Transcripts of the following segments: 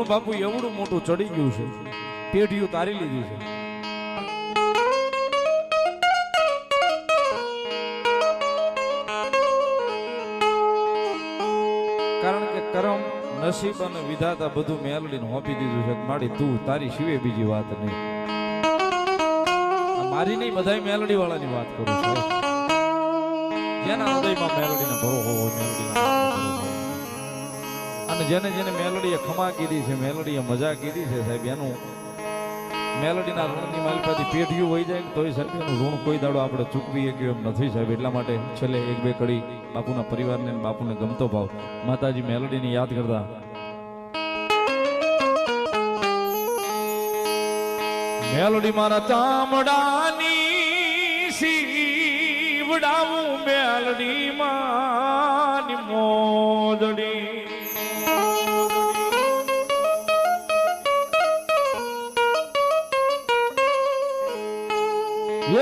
પણ બાપુ એવડું મોટું ચડી ગયું છે, પેઢીઓ તારી લીધી છે. કારણ કે કરમ નસીબ અને વિધાતા બધું મેલડીને હોપી દીધું છે. માડી તું તારી સિવાય બીજી વાત નહીં. મારી નહીં, બધા મેલડી વાળાની વાત કરું છું. જેના હૃદયમાં મેલડીને ભરો હોવો, મેલડીના અને જેને જેને મેલડીએ ખમા કીધી છે, મેલડીએ મજા કીધી છે સાહેબ, એનું મેલડીના ઋણની માલિકાથી પેઢીઓ વહી જાય તોય સાહેબ એનું ઋણ કોઈ દાડો આપણે ચૂકવી શકીએ એમ નથી સાહેબ. એટલા માટે છેલ્લે એક બે કડી બાપુના પરિવારને બાપુને ગમતો ભાવ માતાજી મેલડીને યાદ કરતા. મેલડી મારા ચામડાની સીવડાવું, મેલડી માની મોદડી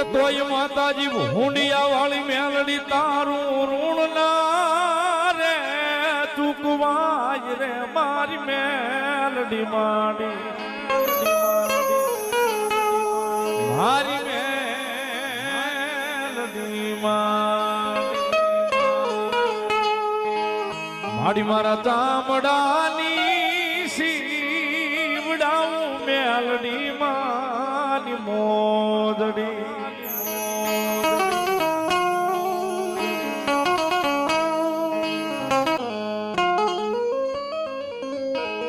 એ તોય માતાજી હુંડિયા વાળી મેલડી તારું ઋણ ના રે ચૂકવાય રે મારી મેલડી માડી, મારી મેલડી માડી મારા ચામડાની સીવડાવું, મેલડી માની મોદડી.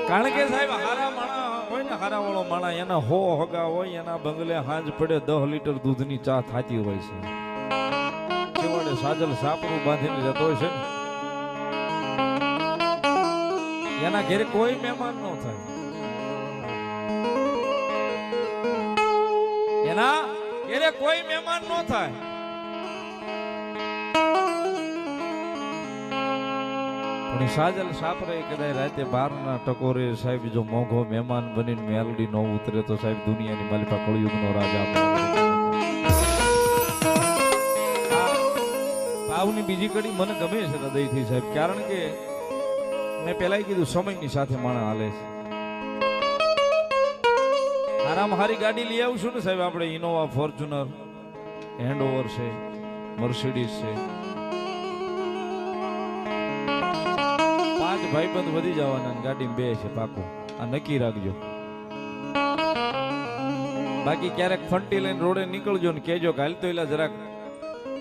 કારણ કે સાહેબ હારા માણા હોય ને, હારા વાળો માણા એના હો હગા હોય, એના બંગલે હાંજ પડે 10 લીટર દૂધની ચા થાતી હોય છે. કેવાડે સાજલ સાપરું બાંધીને જતો હોય છે ને, એના ઘરે કોઈ મહેમાન ન થાય, એના ઘરે કોઈ મહેમાન ન થાય. પણ સાજલ સાપરે કદાચ રાતે 12 ટકોરે સાહેબ જો મોંઘો મહેમાન બનીને મેલડી નો ઉતરે તો સાહેબ દુનિયાની માલિકા કળયુગનો રાજા. ભાવની બીજી કડી મને ગમે છે હૃદયથી સાહેબ, કારણ કે મેં પહેલા કીધું સમયની સાથે માણસ હાલે છે. હારામાં હારી ગાડી લઈ આવશું ને સાહેબ આપણે, ઇનોવા, ફોર્ચ્યુનર, હેન્ડઓવર છે, મર્સિડીઝ છે, 5 ભાઈબંધ વધી જવાના, ગાડીમાં 2 છે પાકું, આ નક્કી રાખજો. બાકી ક્યારેક ફંટી લઈને રોડે નીકળજો ને કહેજો કે હાલ તો એલા જરાક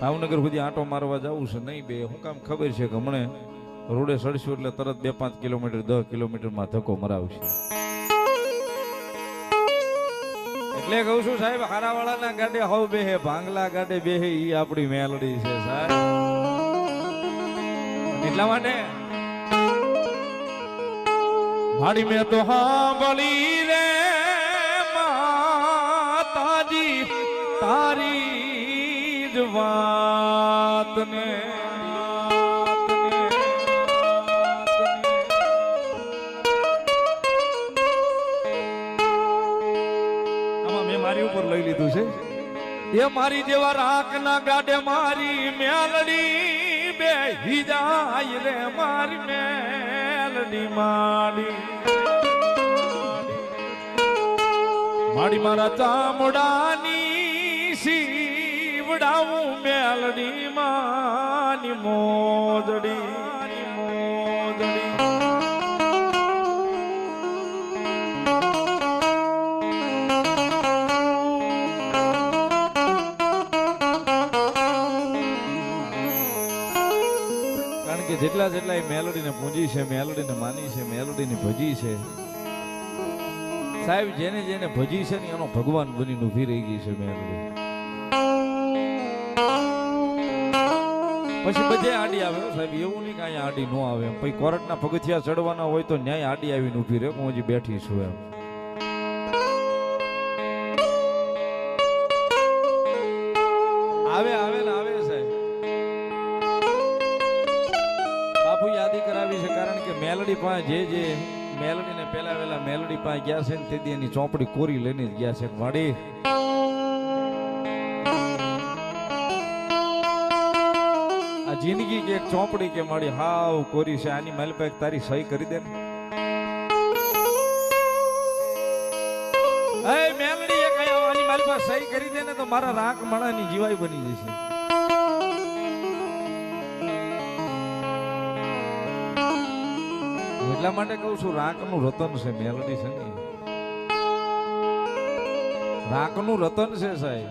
ભાવનગર સુધી આંટો મારવા જવું છે. નહીં બે હું કામ ખબર છે કે હમણે રોડે સડશું એટલે તરત 2-5 કિલોમીટર 10 કિલોમીટરમાં ધક્કો મરાવશે. એટલે કહું છું સાહેબ હારા વાળાના ગાડે હવ બેહે, ભાંગલા ગાડે બેહે, ઈ આપણી મેલડી છે સાહેબ. એટલા માટે માડી મેં તો સાંભળી રે માતાજી તારી જ વાત ને, આમાં મેં મારી ઉપર લઈ લીધું છે. એ મારી જેવા રાખના ગાડે મારી મેલડી બેહી જાય રે, મારી મેલડી માડી માડી મારા ચામડાની સીવડાવું, મેલડી માની મોદડી મોદડી. કારણ કે જેટલા જેટલા એ મેલોડીને પૂંજી છે, મેલોડીને માની છે, મેલોડીને ભજી છે સાહેબ, જેને જેને ભજી છે ને એનો ભગવાન બનીને ઊભી રહી ગઈ છે મેલડી. પછી બધે આડી આવે સાહેબ, એવું નહીં કે અહીંયા આડી ન આવે એમ. પછી કોર્ટના પગથિયા ચડવાના હોય તો ન્યાય આડી આવીને ઊભી રહે, હું હજી બેઠી છું એમ. આવે આવે ને આવે સાહેબ. બાપુ યાદી કરાવી છે, કારણ કે મેલડી પાસે જે મેલડીને પેલા વેલા મેલડી પાસે ગયા છે ને તેથી એની ચોપડી કોરી લઈને જ ગયા છે. વાડી આ જિંદગી કે એક ચોપડી કે મારી હાવ કોરી છે, આની મારી પાસે તારી સહી કરી દે ને. બાપા સહી કરી દે ને તો મારા રાખ માણાની જીવાઈ બની જશે. એટલા માટે કહું છું રાકનું રતન છે મેલડી છે ને, રાકનું રતન છે સાહેબ.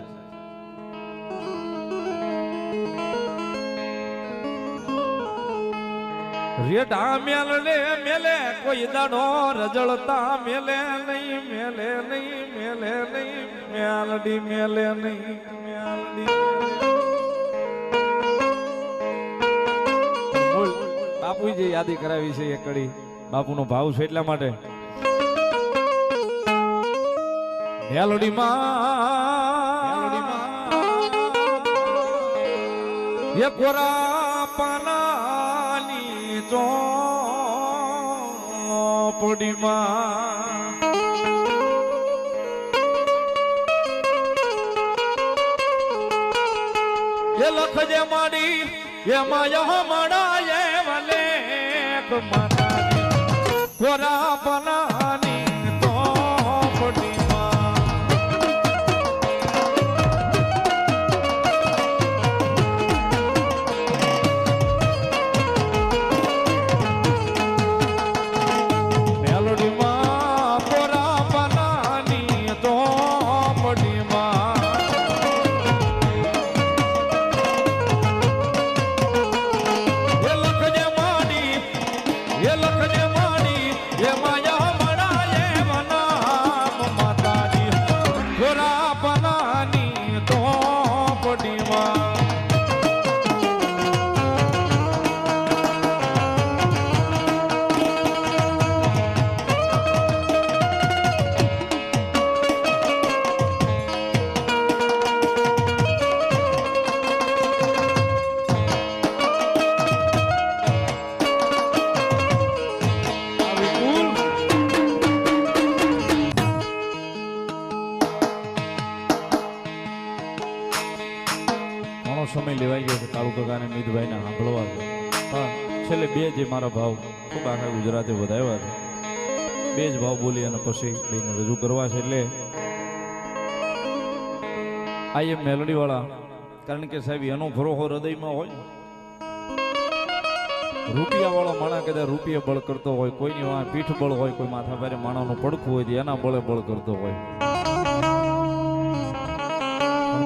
રેઢા મેલડે મેલે કોઈ દાડો રજળતા મેલે નહીં, મેલે નહીં, મેલે નહીં, મેલડી મેલે નહીં, મેલડી. બાપુ જે યાદી કરાવી છે એ કડી બાપુનો ભાવ છે એટલા માટે. મેલડીમાં એ કોરા પાનાની ચોપડીમાં એ લખજે માડી એમાં યહ મડાય વલે કમાનાની કોરા પાનાની ચોપડીમાં. મેલડીમાં કોરા પાનાની ચોપડીમાં એ લખજે માડી એમાં યહ મડાય વનામ માતાજી કોરા પાનાની ચોપડીમાં. સમય લેવાઈ ગયો છે કાળુ કાકા અને મીતભાઈ ને સાંભળવા છે, પણ છેલ્લે બે જે મારા ભાવ ખૂબ આખા ગુજરાતે વધાવ્યા છે, બે જ ભાવ બોલી અને પછી બેને રજૂ કરવા છે. એટલે આ એ મેલડી વાળા, કારણ કે સાહેબ એનો ભરોસો હૃદયમાં હોય. રૂપિયા વાળો માણા કદાચ રૂપિયા બળ કરતો હોય, કોઈની વાં પીઠ બળ હોય, કોઈ માથા ભારે માણાનું પડખું હોય એના બળે બળ કરતો હોય.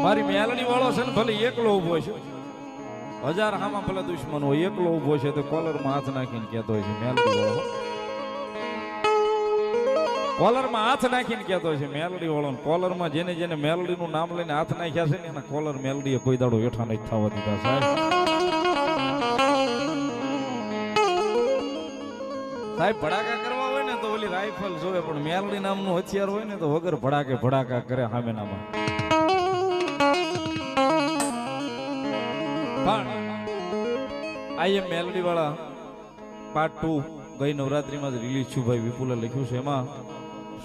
મારી મેલડી વાળો છે ને ભલે એકલો ઉભો છે, હજાર હામાં ભલે દુશ્મન હોય, એકલો ઉભો છે તો કોલરમાં હાથ નાખીને કહેતો હોય છે મેલડી વાળો, કોલરમાં હાથ નાખીને કહેતો હોય છે મેલડી વાળો. કોલરમાં જેને જેને મેલડીનું નામ લઈને હાથ નાખ્યા છે ને એના કોલર મેલડીએ કોઈ દાડો હેઠા નહીં થવા દીધા સાહેબ. સાહેબ ભડાકા કરવા હોય ને તો ઓલી રાઇફલ જોવે, પણ મેલડી નામનું હથિયાર હોય ને તો વગર ભડાકે ભડાકા કરે સામેનામાં. પણ આ એ મેલડી વાળા પાર્ટ 2 ગઈ નવરાત્રીમાં જ રિલીઝ છું ભાઈ, વિપુલે લખ્યું છે. એમાં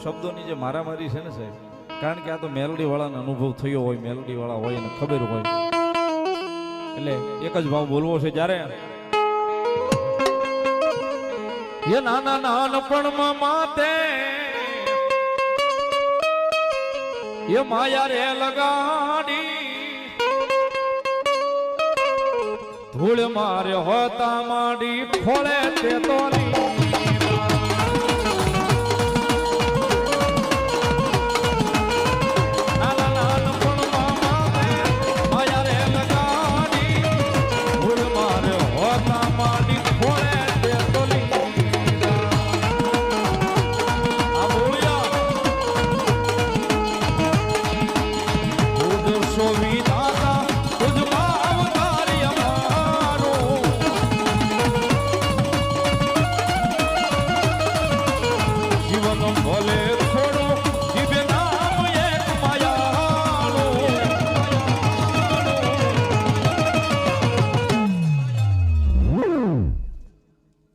શબ્દોની જે મારામારી છે ને સાહેબ, કારણ કે આ તો મેલડી વાળાનો અનુભવ થયો હોય, મેલડી વાળા હોય અને ખબર હોય, એટલે એક જ ભાવ બોલવો છે. જ્યારે એ નાના નાનપણમાં માતે એ માયા રે લગાડી ધૂળ મારે હોતા માંડી ફોળે તે તોલી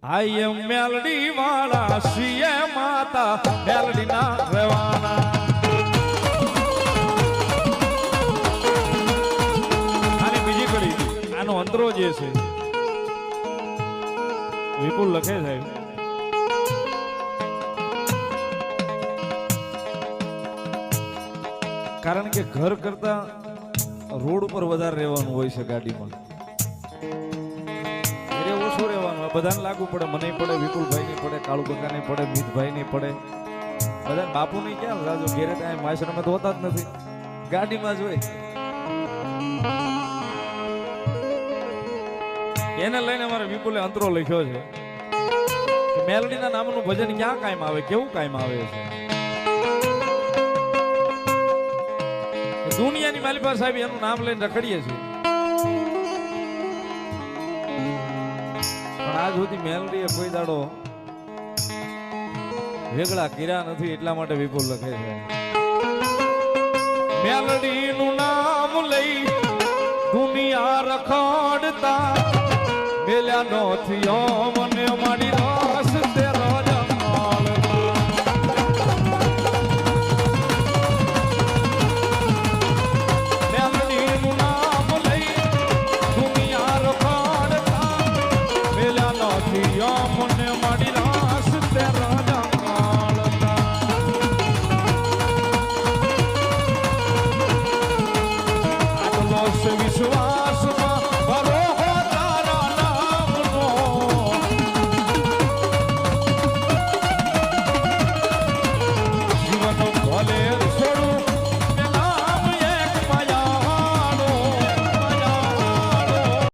આઈ એમ મેલડી વાળા સીએ માતા મેલડી ના રહેવાના. આની બીજી કડી આનો અંતરો જે છે વિપુલ લખે છે, કારણ કે ઘર કરતા રોડ ઉપર વધારે રહેવાનું હોય છે ગાડીમાં, ઘરે ઓછું રહેવાનું. બધાને લાગુ પડે, મને પડે, વિપુલભાઈ ની પડે, કાળુ કાકા ને પડે, મિતભાઈ ની પડે, બધા બાપુ ની ક્યાં રાજો ઘેરે કાંઈ માશરમે તો હોતા જ નથી, ગાડીમાં જ હોય. એને લઈને અમારે વિપુલે અંતરો લખ્યો છે કે મેલડીના નામનું ભજન ક્યાં કાયમ આવે, કેવું કાયમ આવે છે. દુનિયાની માલિપા સાહેબ એનું નામ લઈને રખડીએ છીએ, પણ આજ સુધી મેલડીએ કોઈ દાડો વેગળા કર્યા નથી. એટલા માટે વિપુલ લખે છે, મેલડીનું નામ લઈ દુનિયા રખડતા મેલ્યા નો થયો મન